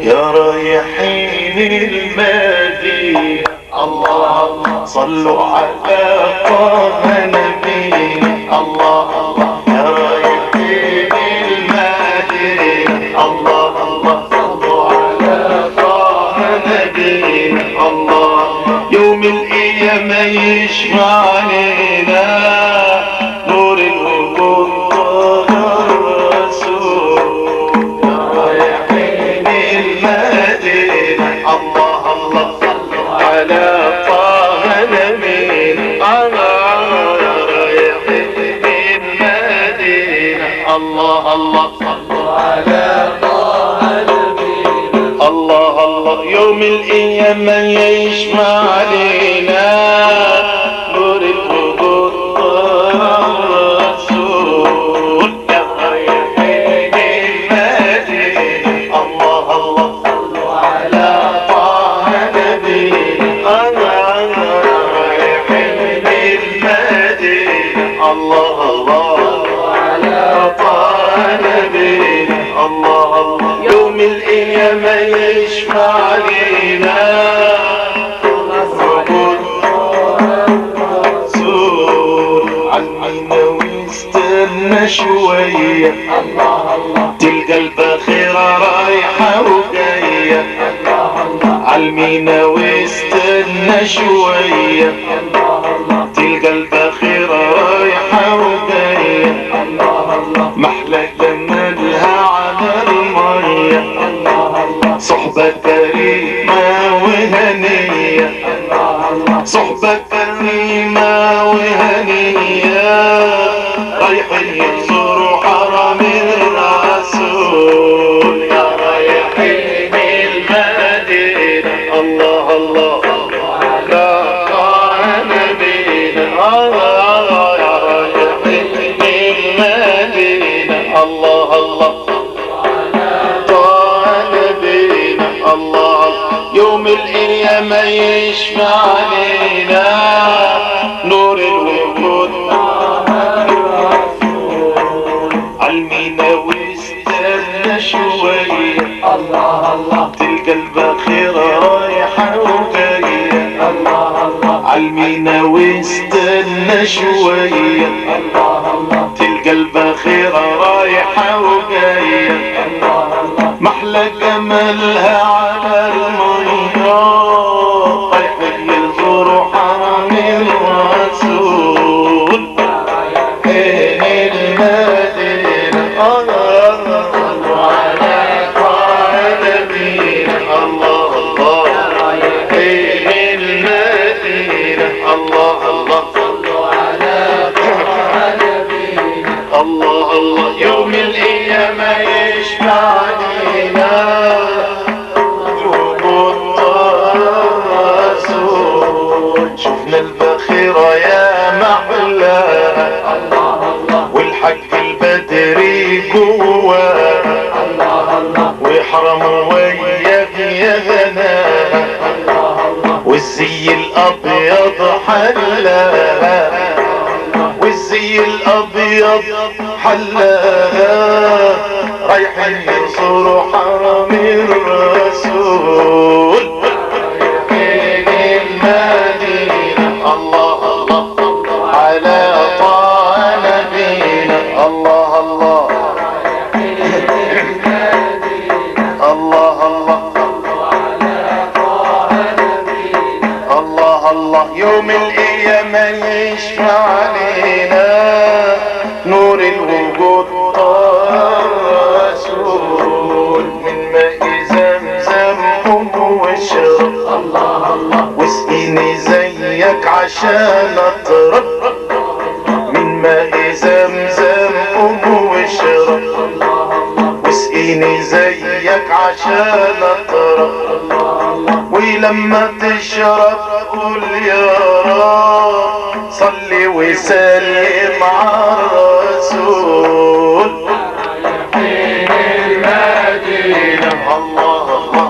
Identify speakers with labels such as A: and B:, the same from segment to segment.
A: يا رايحين المدينة الله صلوا على طه نبينا الله يا رايحين المدينة الله صلوا على طه نبينا الله يوم القيامة يشفع علينا نور الوجود طه الرسول يا رايحين المدينة الله صلوا على طه نبينا يا رايحين المدينة الله صلوا على طه نبينا الله يوم القيامة يشفع علينا نور الوجود طه الرسول يا رايحين المدينة الله صلوا على طه نبينا يا رايحين المدينة الله على طه نبينا الله يوم القيامة يشفع علينا عالمينا واستنى شوية تلقى البخيرة رايحة وجاية عالمينا واستنى شوية تلقى البخيرة رايحة وجاية محلى جمالها على المية صحبة كريمة وهنية صحبة كريمة وهنية رايحين يزوروا حرم الرسول يا رايحين المدينة الله على طه نبينا يا رايحين المدينة الله يوم القيامة يشفع علينا نور الوجود عالمينا واستنى شوية تلقى البخيرة رايحة وجاية عالمينا واستنى شوية تلقى البخيرة رايحة وجاية محلى جمالها على المية رايحين يزوروا حرم الرسول المدينة صلوا على طه نبينا الله رايحين المدينة الله صلوا على طه نبينا الله يوم القيامة يشفع علينا وجود طه الرسول شفنا البخيرة يا محلاها والحج البدري جواها وحرم وياك يا غناها والزي الابيض حلاها والزي الابيض حلاها رايحين يزوروا حرم الرسول رايحين المدينة الله على طه نبينا الله يوم القيامة يشفع علينا نور الوجود طه الرسول من ماء زمزم واشرب واسقيني زيك عشان اطرب من ماء زمزم واشرب واسقيني زيك عشان اطرب ولما تشرب قول يا رب صلي وسلم على الرسول رايحين المدينة الله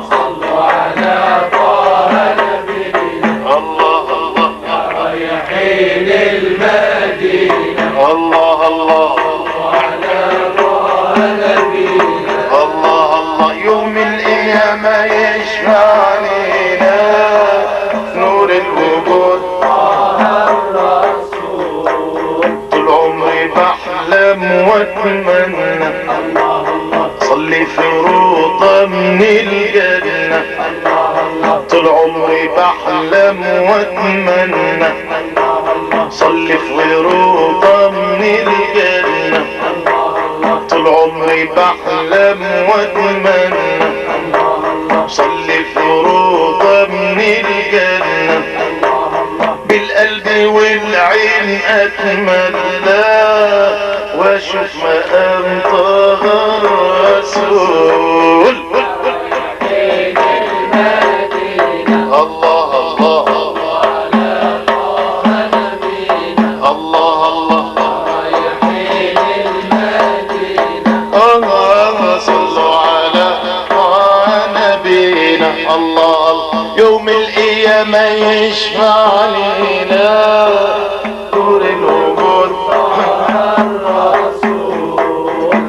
A: صلوا على طه نبينا الله رايحين المدينة الله على طه الله الله يوم القيامة يشفع علينا نور الوجود طول عمري بحلم واتمنى صلي في روضة من الجنة طول عمري بحلم واتمنى صلي في روضة من الجنة طول عمري بحلم واتمنى صلي في روضة من الجنة بالقلب والعين اتمنى واشوف مقام طه الرسول الله الله الله الله صلوا على نبينا الله الله يوم القيامة يشفع علينا نور الوجود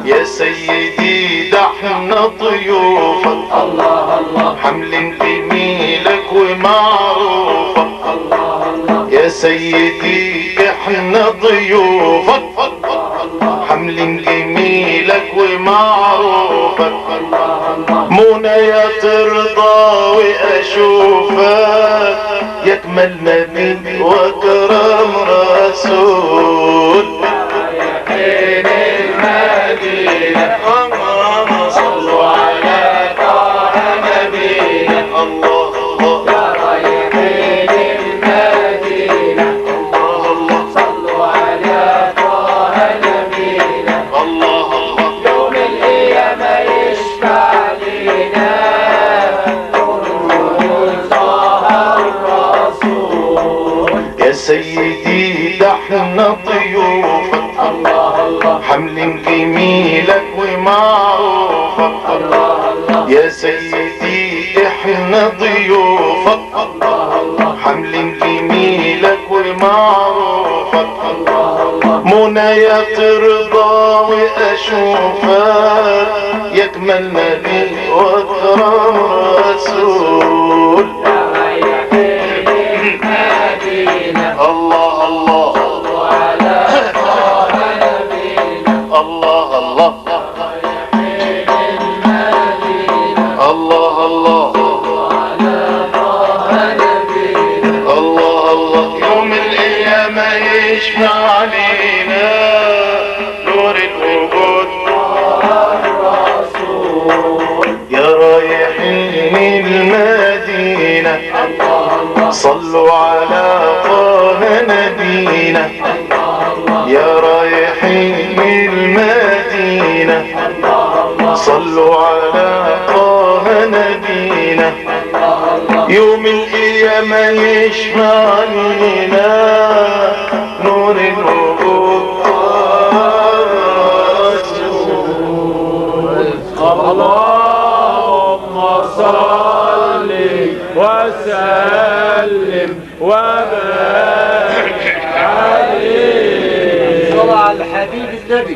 A: يا سيدي ده احنا ضيوفك الله الله حمل جميلك ومعروفك الله الله يا سيدي احنا ضيوفك حمل جميلك ومعروفك منى يا ترضى واشوفك يكمل نبي واكرم رسول يا المدينة صلوا على طه نبينا الله الله يا رايحين المدينة الله الله صلوا على طه نبينا الله الله يوم القيامة يشفع لنا نور طه الرسول يا سيدي ده احنا ضيوفك الله الله حمل جميلك ومعروفك الله الله يا سيدي احنا ضيوفك الله الله حمل جميلك ومعروفك الله الله منى يا ترضى واشوفك يكمل نبي واكرم رسول الله الله الله الله الله الله الله يوم القيامة يشفع علينا نور الوجود يا رايحين المدينة صلوا على طه نبينا يا رايحين المدينة صلوا على طه نبينا يوم القيامة يشفع لنا نور الوجود
B: اللهم صل وسلم وبارك عليه
C: صلى على الحبيب النبي